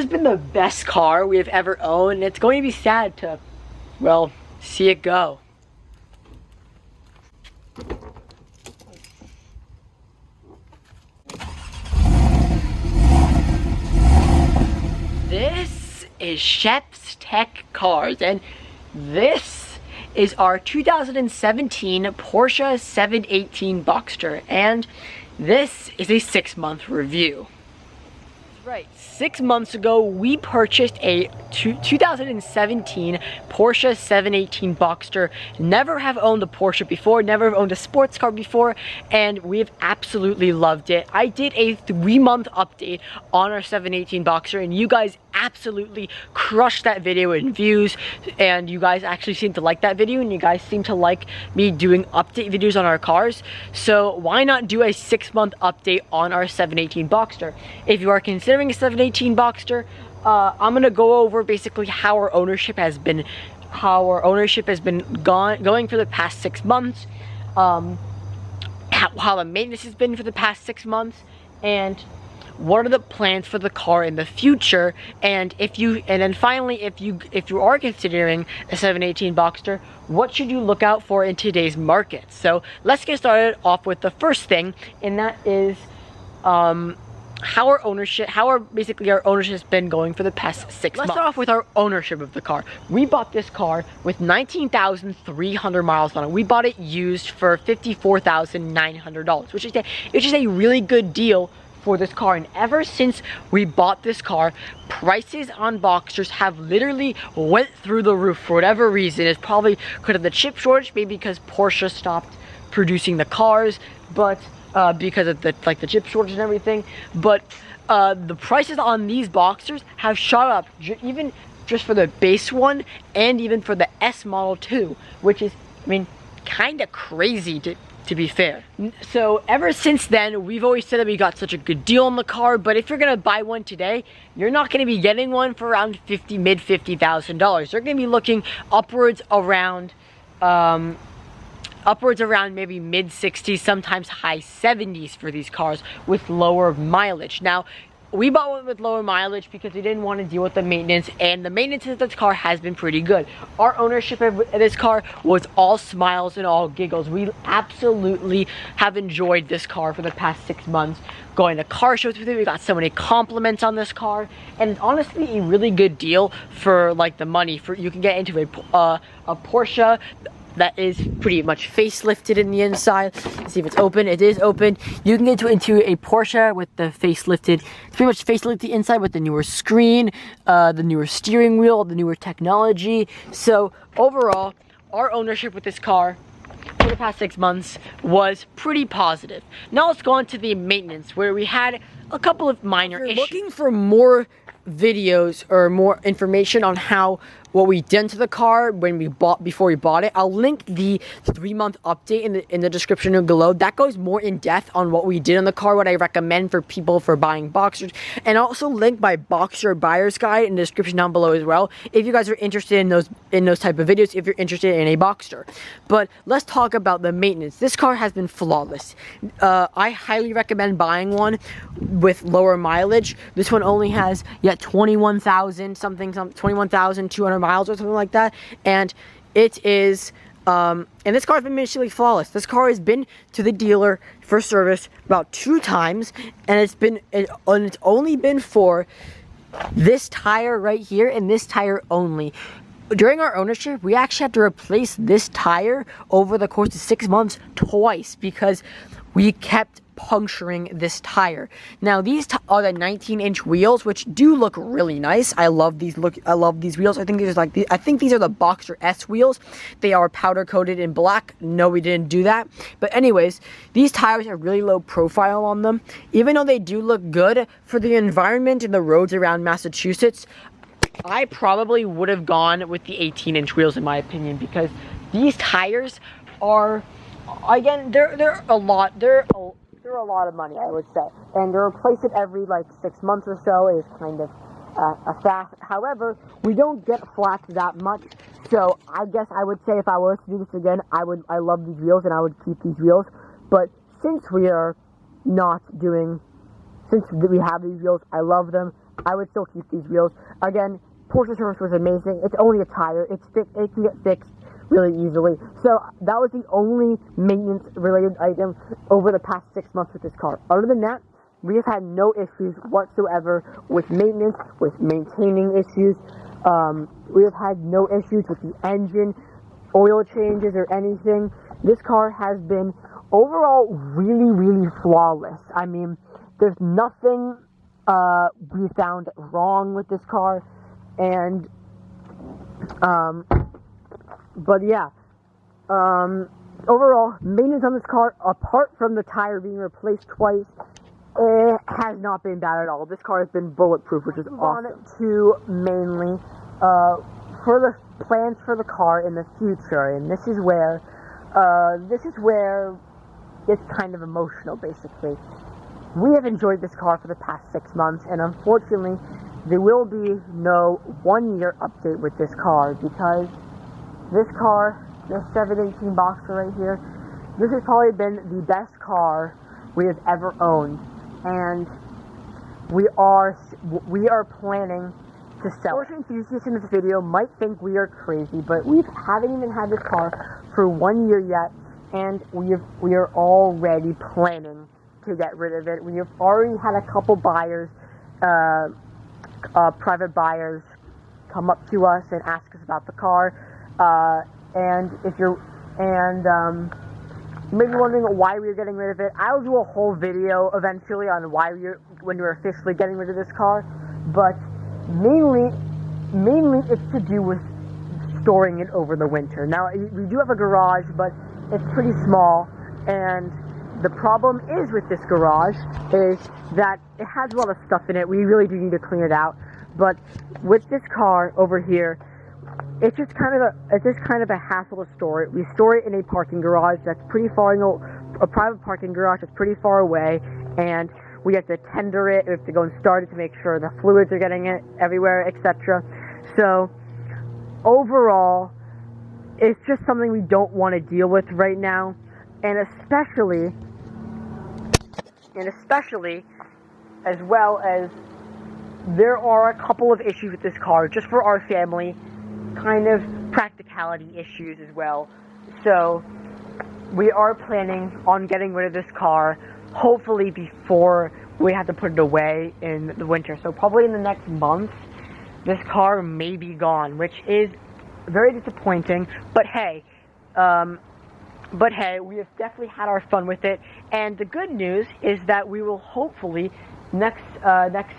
has been the best car we have ever owned. It's going to be sad to, well, see it go. This is Shep's Tech Cars, and this is our 2017 Porsche 718 Boxster, and this is a 6-month review. Right, 6 months ago we purchased a 2017 Porsche 718 Boxster. Never have owned a Porsche before, never have owned a sports car before, and we have absolutely loved it. I did a 3-month update on our 718 Boxster, and you guys absolutely crushed that video in views, and you guys actually seem to like that video, and you guys seem to like me doing update videos on our cars. So why not do a 6-month update on our 718 Boxster? If you are considering a 718 Boxster, I'm gonna go over basically how our ownership has been going for the past 6 months, how the maintenance has been for the past 6 months, and what are the plans for the car in the future, and then finally, if you are considering a 718 Boxster, what should you look out for in today's market? So let's get started off with the first thing, and that is how our ownership has been going for the past 6 months. Let's start off with our ownership of the car. We bought this car with 19,300 miles on it. We bought it used for $54,900, which is a really good deal for this car. And ever since we bought this car, prices on Boxsters have literally went through the roof for whatever reason. It's probably because of the chip shortage, maybe because Porsche stopped producing the cars, but because of the chip shortage and everything. But the prices on these Boxsters have shot up, even just for the base one and even for the S model too, which is, I mean, kind of crazy to be fair. So ever since then, we've always said that we got such a good deal on the car, but if you're gonna buy one today, you're not gonna be getting one for around mid $50,000. You're gonna be looking upwards around maybe mid 60s, sometimes high 70s for these cars with lower mileage. Now, we bought one with lower mileage because we didn't want to deal with the maintenance, and the maintenance of this car has been pretty good. Our ownership of this car was all smiles and all giggles. We absolutely have enjoyed this car for the past 6 months. Going to car shows with it, we got so many compliments on this car, and it's honestly a really good deal for like the money. You can get into a Porsche that is pretty much facelifted in the inside. Let's see if it's open. It is open. You can get into a Porsche with the facelifted, it's pretty much facelifted inside with the newer screen, the newer steering wheel, the newer technology. So overall, our ownership with this car for the past 6 months was pretty positive. Now let's go on to the maintenance, where we had a couple of minor issues. Looking for more videos or more information on what we did to the car before we bought it, I'll link the 3-month update in the description below. That goes more in depth on what we did on the car, what I recommend for people for buying Boxsters, and I'll also link my Boxster buyer's guide in the description down below as well, if you guys are interested in those type of videos, if you're interested in a Boxster. But let's talk about the maintenance. This car has been flawless. I highly recommend buying one with lower mileage. This one only has 21,200 miles or something like that, and it is and this car has been initially flawless. This car has been to the dealer for service about 2 times, and it's only been for this tire right here and this tire only. During our ownership, we actually had to replace this tire over the course of 6 months twice because we kept puncturing this tire. Now these are the 19-inch wheels, which do look really nice. I love these wheels. I think these are these are the Boxster S wheels. They are powder coated in black. No, we didn't do that. But anyways, these tires have really low profile on them. Even though they do look good for the environment and the roads around Massachusetts, I probably would have gone with the 18-inch wheels in my opinion, because these tires are, again, they're a lot of money, I would say, and to replace it every like 6 months or so is kind of a fast. However, we don't get flat that much, so I guess I would say if I were to do this again, I love these wheels and I would keep these wheels. But since we have these wheels, I love them, I would still keep these wheels. Again, Porsche service was amazing. It's only a tire. It can get fixed really easily. So that was the only maintenance related item over the past 6 months with this car. Other than that, we have had no issues whatsoever with maintenance, with maintaining issues. We have had no issues with the engine, oil changes, or anything. This car has been overall really, really flawless. I mean, there's nothing we found wrong with this car, and but yeah, overall maintenance on this car, apart from the tire being replaced twice, it has not been bad at all. This car has been bulletproof, which is awesome. On to mainly for the plans for the car in the future, and this is where it's kind of emotional, basically. We have enjoyed this car for the past 6 months, and unfortunately, there will be no 1-year update with this car, because this car, the 718 Boxster right here, this has probably been the best car we have ever owned, and we are planning to sell it. Porsche enthusiasts in this video might think we are crazy, but we haven't even had this car for 1 year yet, and we are already planning to get rid of it. We have already had a couple buyers, private buyers, come up to us and ask us about the car, and you may be wondering why we are getting rid of it. I'll do a whole video eventually on when we're officially getting rid of this car, but mainly it's to do with storing it over the winter. Now, we do have a garage, but it's pretty small, and the problem is with this garage is that it has a lot of stuff in it. We really do need to clean it out, but with this car over here, it's just kind of a hassle to store it. We store it in a parking garage that's pretty far, a private parking garage that's pretty far away, and we have to tender it. We have to go and start it to make sure the fluids are getting it everywhere, etc. So overall, it's just something we don't want to deal with right now, and especially as well as there are a couple of issues with this car just for our family, kind of practicality issues as well. So we are planning on getting rid of this car hopefully before we have to put it away in the winter. So probably in the next month this car may be gone, which is very disappointing, but hey, we have definitely had our fun with it. And the good news is that we will hopefully next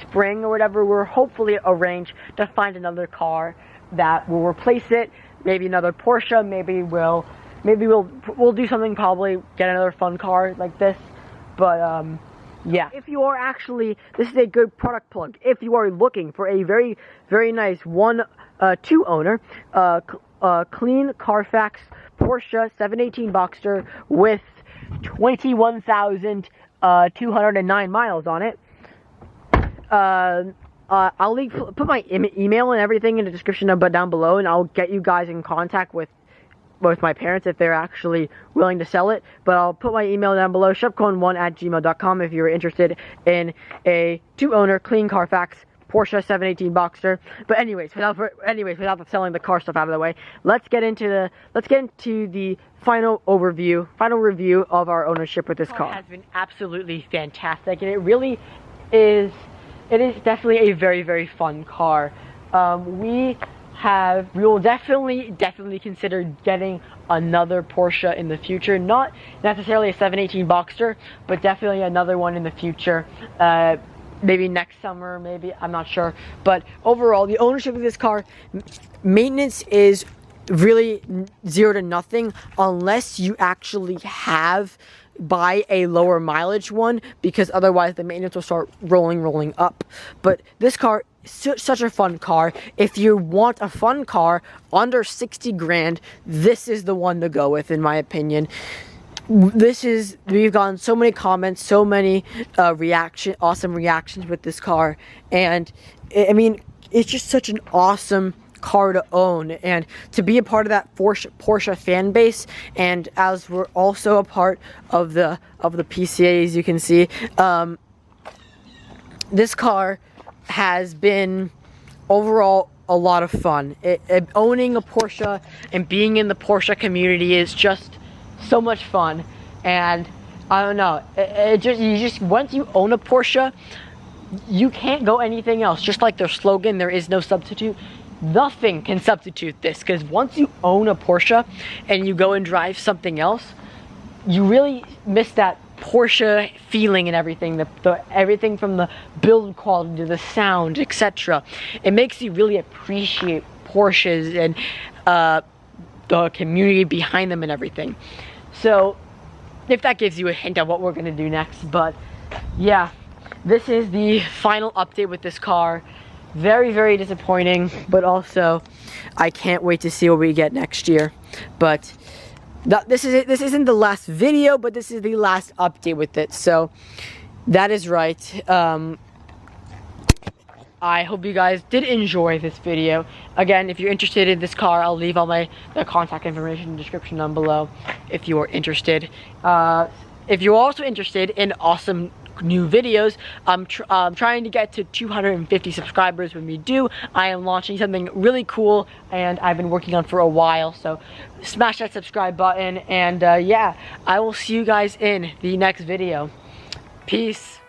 spring or whatever, we'll hopefully arrange to find another car that will replace it. Maybe another Porsche. Maybe we'll do something. Probably get another fun car like this. But yeah. If you are this is a good product plug. If you are looking for a very, very nice two owner, clean Carfax Porsche 718 Boxster with 21,209 miles on it. I'll put my email and everything in the description down below, and I'll get you guys in contact with my parents if they're actually willing to sell it. But I'll put my email down below, shepcohen1@gmail.com, if you're interested in a two-owner clean Carfax Porsche 718 Boxster. But anyways, without selling the car stuff out of the way, let's get into the final review of our ownership with this car. It has been absolutely fantastic, and it really is. It is definitely a very, very fun car. We will definitely consider getting another Porsche in the future. Not necessarily a 718 Boxster, but definitely another one in the future. Maybe next summer, maybe, I'm not sure. But overall, the ownership of this car, maintenance is really 0 to nothing unless you actually buy a lower mileage one, because otherwise the maintenance will start rolling up. But this car is such a fun car. If you want a fun car under 60 grand, this is the one to go with, in my opinion. We've gotten so many comments, so many awesome reactions with this car, and I mean, it's just such an awesome car to own, and to be a part of that Porsche fan base. And as we're also a part of the PCA, as you can see, this car has been overall a lot of fun. Owning a Porsche and being in the Porsche community is just so much fun. And I don't know, you just once you own a Porsche, you can't go anything else. Just like their slogan, there is no substitute. Nothing can substitute this, because once you own a Porsche and you go and drive something else, you really miss that Porsche feeling and everything, everything from the build quality to the sound, etc. It makes you really appreciate Porsches and the community behind them and everything. So if that gives you a hint of what we're gonna do next. But yeah, this is the final update with this car. Very, very disappointing, but also I can't wait to see what we get next year. But this is it. This isn't the last video, but this is the last update with it. So that is right. I hope you guys did enjoy this video. Again, if you're interested in this car, I'll leave all the contact information in the description down below if you are interested. If you're also interested in awesome new videos, I'm trying to get to 250 subscribers. When we do, I am launching something really cool and I've been working on for a while, so smash that subscribe button. And yeah, I will see you guys in the next video. Peace.